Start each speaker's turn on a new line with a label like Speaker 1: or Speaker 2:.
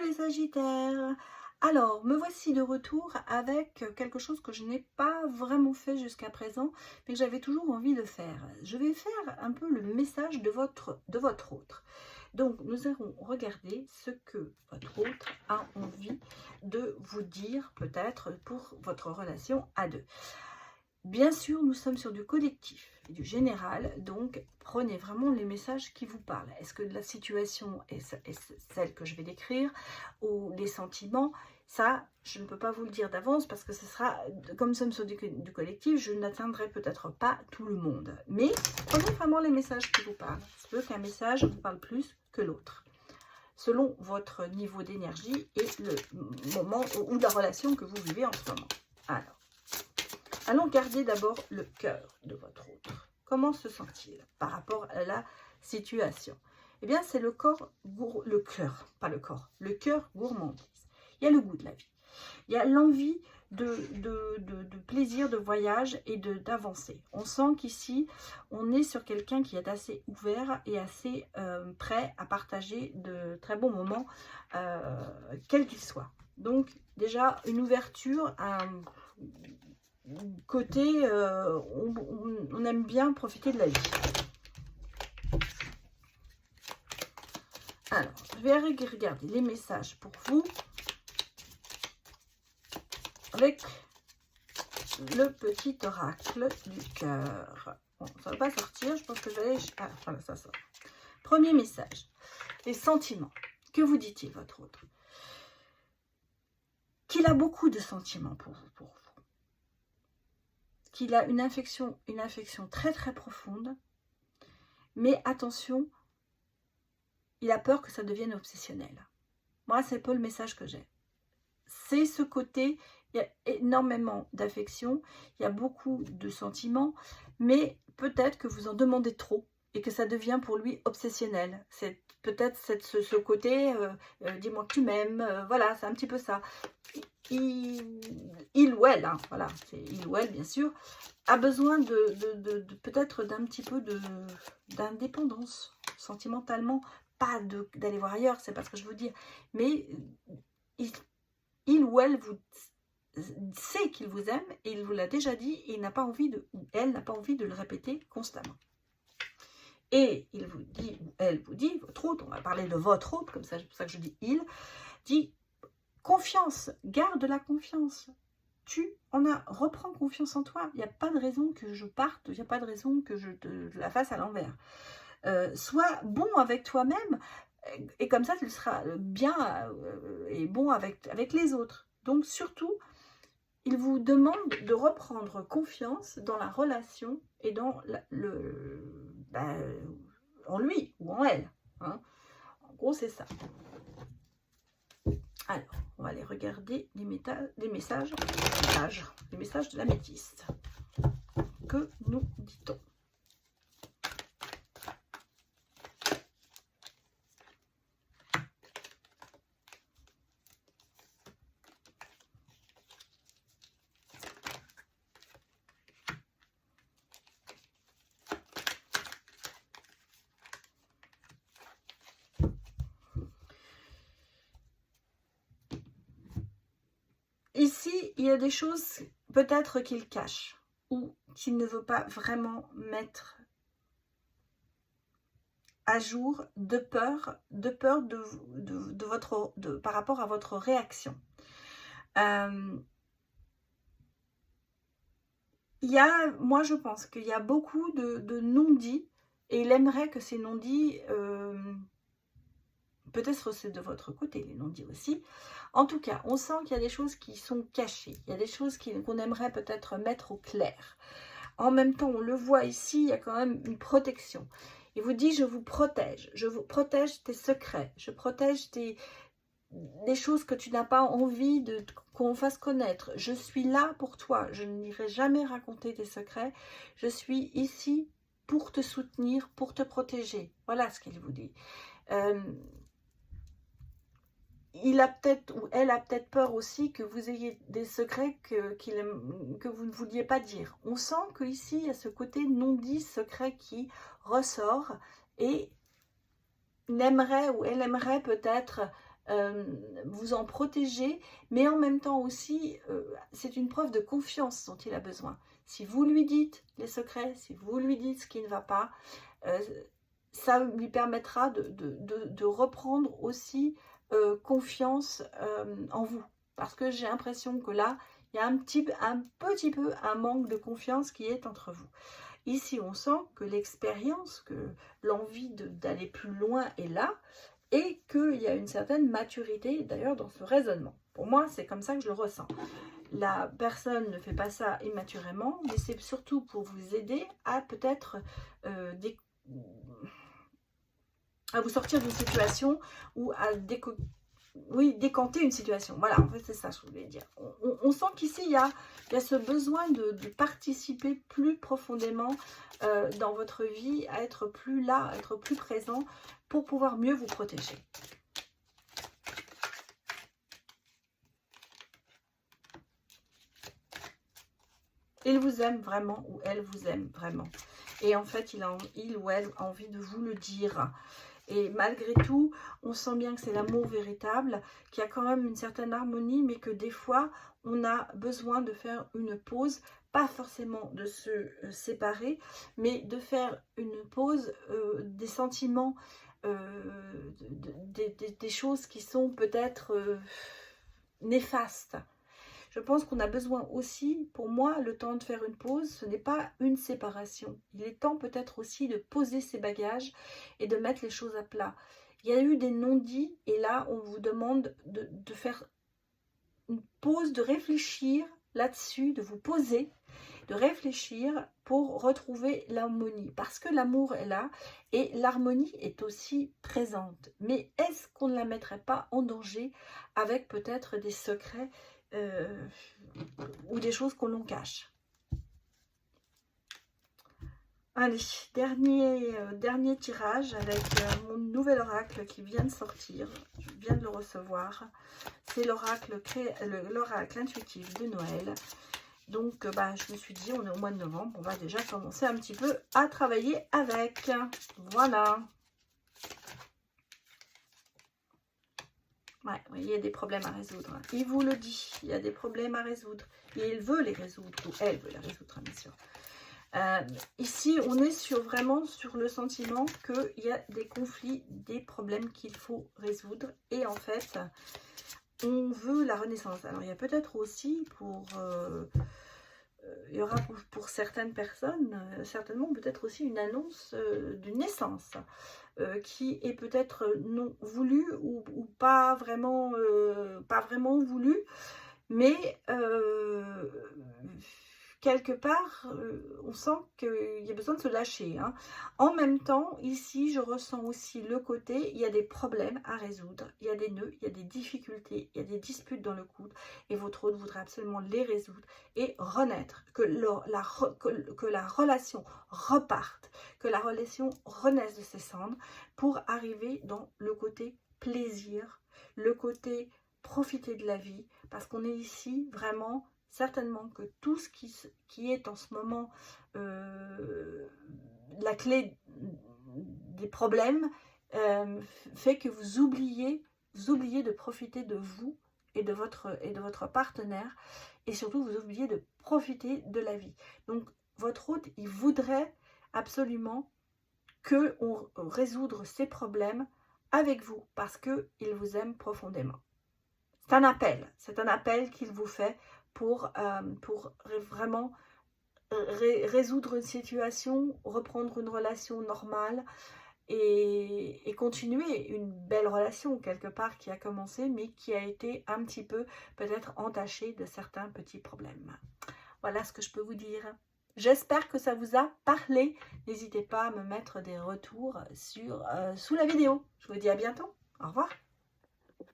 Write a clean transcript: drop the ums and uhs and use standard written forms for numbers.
Speaker 1: les Sagittaires. Alors, me voici de retour avec quelque chose que je n'ai pas vraiment fait jusqu'à présent, mais que j'avais toujours envie de faire. Je vais faire un peu le message de votre autre. Donc, nous allons regarder ce que votre autre a envie de vous dire, peut-être, pour votre relation à deux. Bien sûr, nous sommes sur du collectif et du général, donc prenez vraiment les messages qui vous parlent. Est-ce que la situation est celle que je vais décrire ou les sentiments? Ça, je ne peux pas vous le dire d'avance parce que ce sera, comme nous sommes sur du collectif, je n'atteindrai peut-être pas tout le monde. Mais prenez vraiment les messages qui vous parlent. Il se peut qu'un message vous parle plus que l'autre, selon votre niveau d'énergie et le moment ou la relation que vous vivez en ce moment. Alors, allons garder d'abord le cœur de votre autre. Comment se sent-il par rapport à la situation? Eh bien, c'est le cœur gourmandise. Il y a le goût de la vie. Il y a l'envie de plaisir, de voyage et d'avancer. On sent qu'ici, on est sur quelqu'un qui est assez ouvert et assez prêt à partager de très bons moments, quels qu'ils soient. Donc, déjà, une ouverture, côté, on aime bien profiter de la vie. Alors, je vais regarder les messages pour vous avec le petit oracle du cœur. Bon, ça ne va pas sortir, je pense que j'allais... Ah, voilà, ça sort. Premier message, les sentiments. Que vous dit-il, votre autre? Qu'il a beaucoup de sentiments pour vous. Qu'il a une affection très très profonde, mais attention, il a peur que ça devienne obsessionnel. Moi, c'est pas le message que j'ai. C'est ce côté, il y a énormément d'affection, il y a beaucoup de sentiments, mais peut-être que vous en demandez trop et que ça devient pour lui obsessionnel. C'est peut-être ce côté, dis-moi que tu m'aimes, voilà, c'est un petit peu ça. Il ou elle, hein, voilà, c'est il ou elle bien sûr, a besoin peut-être d'un petit peu d'indépendance sentimentalement, pas d'aller voir ailleurs, c'est pas ce que je veux dire, mais il ou elle sait qu'il vous aime et il vous l'a déjà dit et il n'a pas envie elle n'a pas envie de le répéter constamment. Et il vous dit, ou elle vous dit, votre autre, on va parler de votre autre, comme ça, c'est pour ça que je dis il, dit confiance, garde la confiance. Reprends confiance en toi. Il n'y a pas de raison que je parte, il n'y a pas de raison que je te la fasse à l'envers. Sois bon avec toi-même et comme ça tu seras bien et bon avec les autres. Donc surtout, il vous demande de reprendre confiance dans la relation et dans en lui ou en elle. Hein. En gros, c'est ça. Alors, on va aller regarder les messages de l'améthyste. Que nous dit-on? Ici, il y a des choses peut-être qu'il cache ou qu'il ne veut pas vraiment mettre à jour de peur par rapport à votre réaction. Moi je pense qu'il y a beaucoup de non-dits et il aimerait que ces non-dits, peut-être c'est de votre côté les non-dits aussi. En tout cas, on sent qu'il y a des choses qui sont cachées, il y a des choses qu'on aimerait peut-être mettre au clair. En même temps, on le voit ici, il y a quand même une protection. Il vous dit, je vous protège tes secrets, je protège des choses que tu n'as pas envie qu'on fasse connaître. Je suis là pour toi, je n'irai jamais raconter tes secrets. Je suis ici pour te soutenir, pour te protéger. Voilà ce qu'il vous dit. Il a peut-être, ou elle a peut-être peur aussi que vous ayez des secrets que vous ne vouliez pas dire. On sent qu'ici, il y a ce côté non-dit secret qui ressort et il aimerait ou elle aimerait peut-être vous en protéger, mais en même temps aussi, c'est une preuve de confiance dont il a besoin. Si vous lui dites les secrets, si vous lui dites ce qui ne va pas, ça lui permettra de reprendre aussi confiance en vous. Parce que j'ai l'impression que là, il y a un petit peu un manque de confiance qui est entre vous. Ici, on sent que l'expérience, que l'envie d'aller plus loin est là, et qu'il y a une certaine maturité d'ailleurs dans ce raisonnement. Pour moi, c'est comme ça que je le ressens. La personne ne fait pas ça immaturalement, mais c'est surtout pour vous aider à peut-être à vous sortir d'une situation ou à décanter une situation. Voilà, en fait, c'est ça que je voulais dire. On sent qu'ici, il y a ce besoin de participer plus profondément dans votre vie, à être plus là, à être plus présent pour pouvoir mieux vous protéger. Il vous aime vraiment ou elle vous aime vraiment. Et en fait, il ou elle a envie de vous le dire. Et malgré tout, on sent bien que c'est l'amour véritable, qu'il y a quand même une certaine harmonie, mais que des fois, on a besoin de faire une pause, pas forcément de se séparer, mais de faire une pause des sentiments, des choses qui sont peut-être néfastes. Je pense qu'on a besoin aussi, pour moi, le temps de faire une pause, ce n'est pas une séparation. Il est temps peut-être aussi de poser ses bagages et de mettre les choses à plat. Il y a eu des non-dits et là, on vous demande de faire une pause, de réfléchir là-dessus, de vous poser, de réfléchir pour retrouver l'harmonie. Parce que l'amour est là et l'harmonie est aussi présente. Mais est-ce qu'on ne la mettrait pas en danger avec peut-être des secrets ou des choses qu'on l'on cache? Allez, dernier tirage avec mon nouvel oracle qui vient de sortir. Je viens de le recevoir. C'est l'oracle intuitif de Noël. Donc, je me suis dit, on est au mois de novembre, on va déjà commencer un petit peu à travailler avec. Voilà. Ouais, il y a des problèmes à résoudre. Il vous le dit, il y a des problèmes à résoudre. Et il veut les résoudre, ou elle veut les résoudre, bien sûr. Ici, on est vraiment sur le sentiment qu'il y a des conflits, des problèmes qu'il faut résoudre. Et en fait, on veut la renaissance. Alors, il y a peut-être aussi il y aura pour certaines personnes, certainement peut-être aussi une annonce d'une naissance qui est peut-être non voulue ou pas vraiment voulue, mais quelque part, on sent qu'il y a besoin de se lâcher. Hein. En même temps, ici, je ressens aussi le côté, il y a des problèmes à résoudre, il y a des nœuds, il y a des difficultés, il y a des disputes dans le couple, et votre autre voudrait absolument les résoudre et renaître, que la relation reparte, que la relation renaisse de ses cendres pour arriver dans le côté plaisir, le côté profiter de la vie, parce qu'on est ici vraiment... Certainement que tout ce qui est en ce moment la clé des problèmes fait que vous oubliez de profiter de vous et de votre partenaire, et surtout vous oubliez de profiter de la vie. Donc votre hôte, il voudrait absolument qu'on résoudre ces problèmes avec vous parce qu'il vous aime profondément. C'est un appel qu'il vous fait pour vraiment résoudre une situation, reprendre une relation normale et continuer une belle relation quelque part qui a commencé mais qui a été un petit peu peut-être entachée de certains petits problèmes. Voilà ce que je peux vous dire. J'espère que ça vous a parlé. N'hésitez pas à me mettre des retours sous la vidéo. Je vous dis à bientôt. Au revoir.